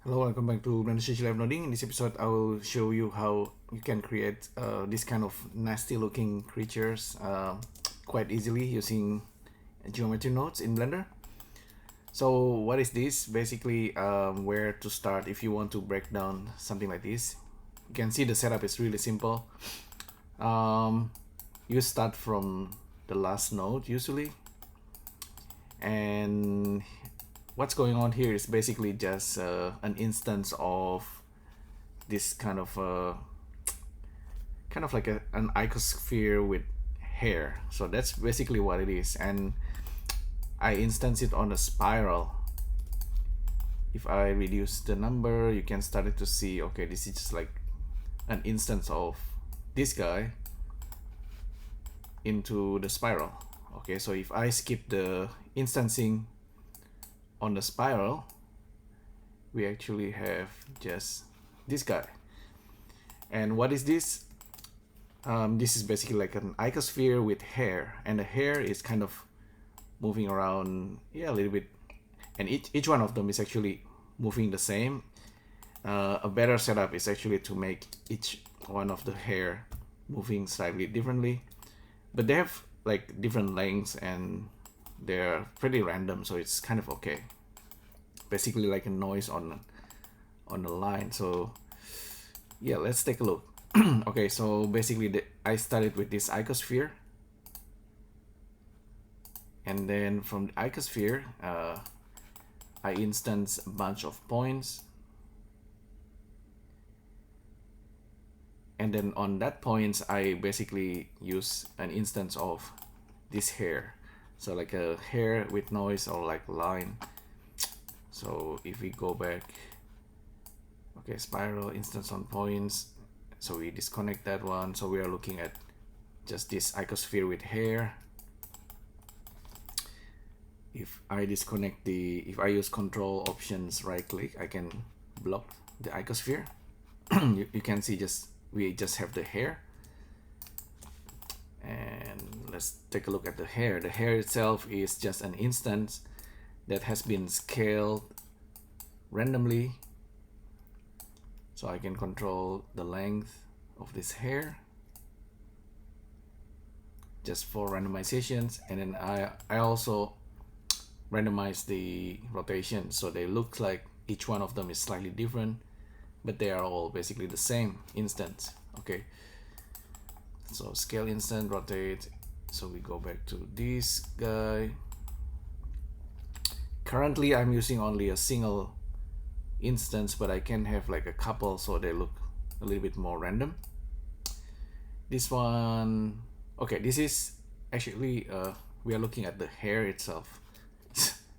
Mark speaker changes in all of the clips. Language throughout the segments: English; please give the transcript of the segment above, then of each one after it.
Speaker 1: Hello, welcome back to LIVENODING. In this episode, I will show you how you can create this kind of nasty looking creatures quite easily using geometry nodes in Blender. So what is this? Basically, where to start if you want to break down something like this. You can see the setup is really simple. You start from the last node usually, and what's going on here is basically just an instance of this kind of like an icosphere with hair. So that's basically what it is, and I instance it on a spiral. If I reduce the number, you can start to see, okay, this is just like an instance of this guy into the spiral. Okay, so if I skip the instancing on the spiral, we actually have just this guy. And what is this? This is basically like an icosphere with hair, and the hair is kind of moving around, yeah, a little bit, and each one of them is actually moving the same. A better setup is actually to make each one of the hair moving slightly differently, but they have like different lengths and they're pretty random, so it's kind of okay. Basically like a noise on the line. So yeah, let's take a look. Okay, so basically I started with this icosphere, and then from the icosphere I instance a bunch of points, and then on that points I basically use an instance of this hair, so like a hair with noise or like line. So if we go back, okay, spiral, instance on points, so we disconnect that one, so we are looking at just this icosphere with hair. If I disconnect if I use control options right click, I can block the icosphere. you can see we just have the hair. And let's take a look at the hair. The hair itself is just an instance that has been scaled randomly, so I can control the length of this hair just for randomizations, and then I also randomize the rotation, so they look like each one of them is slightly different, but they are all basically the same instance. Okay, so scale instant, rotate. So we go back to this guy. Currently I'm using only a single instance, but I can have like a couple, so they look a little bit more random. This one, okay, this is actually we are looking at the hair itself.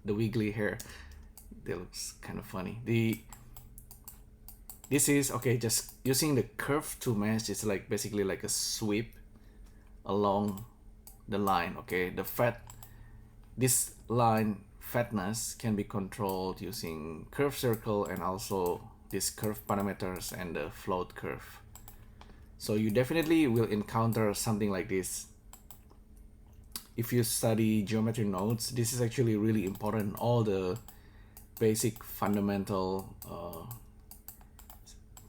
Speaker 1: The wiggly hair, that looks kind of funny. This is okay, just using the curve to mesh. It's like basically like a sweep along the line. Okay, this line fatness can be controlled using curve circle and also this curve parameters and the float curve. So you definitely will encounter something like this if you study geometry nodes. This is actually really important. All the basic fundamental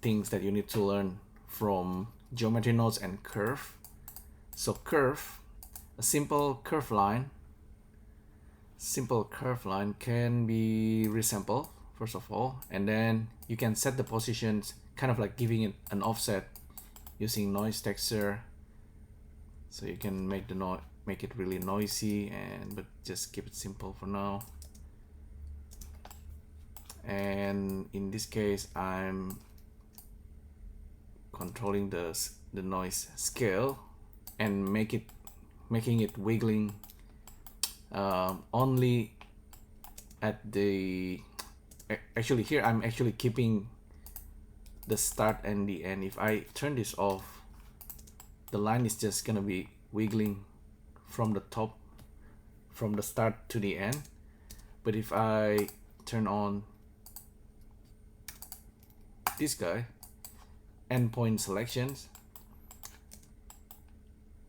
Speaker 1: things that you need to learn from geometry nodes and curve. So curve, a simple curve line can be resampled first of all, and then you can set the positions, kind of like giving it an offset using noise texture. So you can make it really noisy, but just keep it simple for now. And in this case I'm controlling the noise scale and making it wiggling only at the, actually here I'm actually keeping the start and the end. If I turn this off, the line is just gonna be wiggling from the top, from the start to the end. But if I turn on this guy, endpoint selections,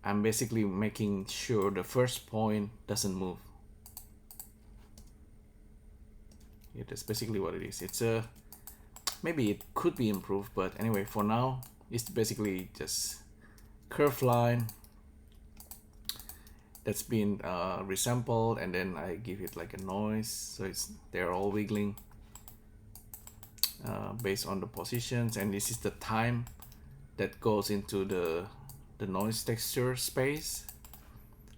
Speaker 1: I'm basically making sure the first point doesn't move. Yeah, that's basically what it is. It's a maybe it could be improved, but anyway, for now it's basically just curved line that's been resampled, and then I give it like a noise, so they're all wiggling based on the positions, and this is the time that goes into the noise texture space,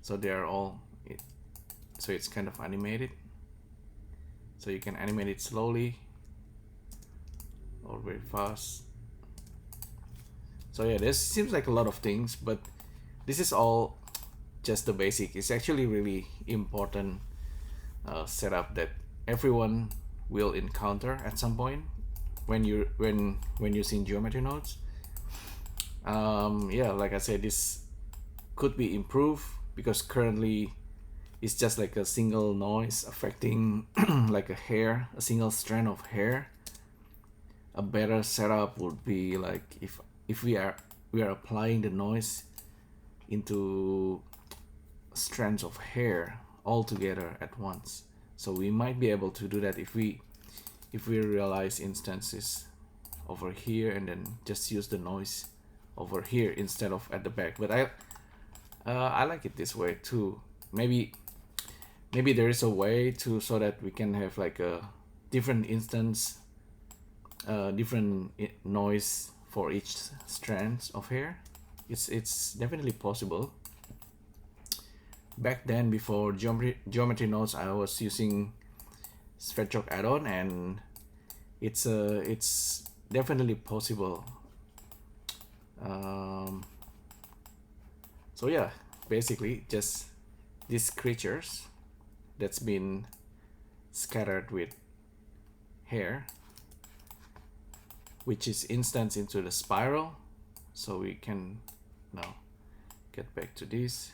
Speaker 1: so they're all so it's kind of animated, so you can animate it slowly or very fast. So yeah, this seems like a lot of things, but this is all just the basic. It's actually really important setup that everyone will encounter at some point when using geometry nodes. Yeah, like I said, this could be improved because currently it's just like a single noise affecting like a single strand of hair. A better setup would be like if we are applying the noise into strands of hair all together at once. So we might be able to do that if we realize instances over here and then just use the noise over here instead of at the back. But I like it this way too. Maybe there is a way to so that we can have like a different instance, different noise for each strands of hair. It's definitely possible. Back then, before geometry nodes, I was using Svetchok add-on, and it's definitely possible. So yeah, basically just these creatures that's been scattered with hair, which is instanced into the spiral. So we can now get back to this.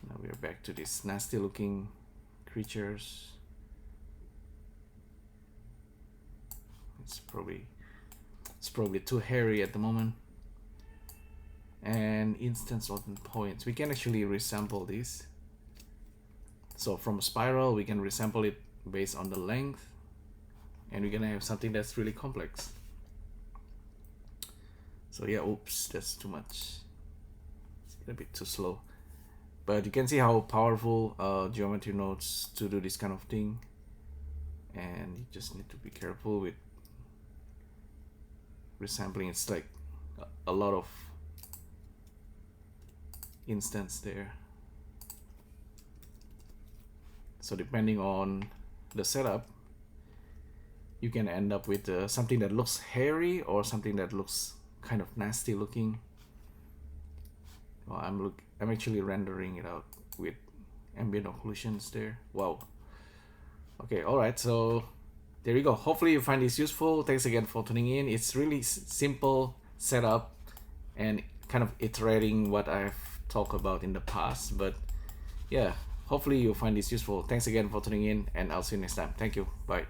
Speaker 1: Now we're back to these nasty looking creatures. It's probably too hairy at the moment. And instance open points, we can actually resample this. So from spiral we can resample it based on the length, and we're gonna have something that's really complex. So yeah, oops, that's too much. It's a bit too slow. But you can see how powerful geometry nodes to do this kind of thing, and you just need to be careful with resampling. It's like a lot of instance there. So depending on the setup, you can end up with something that looks hairy or something that looks kind of nasty looking. Well, I'm actually rendering it out with ambient occlusions there. Wow. Okay, alright, so there you go. Hopefully you find this useful. Thanks again for tuning in. It's really simple setup and kind of iterating what I've talked about in the past. But yeah, hopefully you find this useful. Thanks again for tuning in, and I'll see you next time. Thank you. Bye.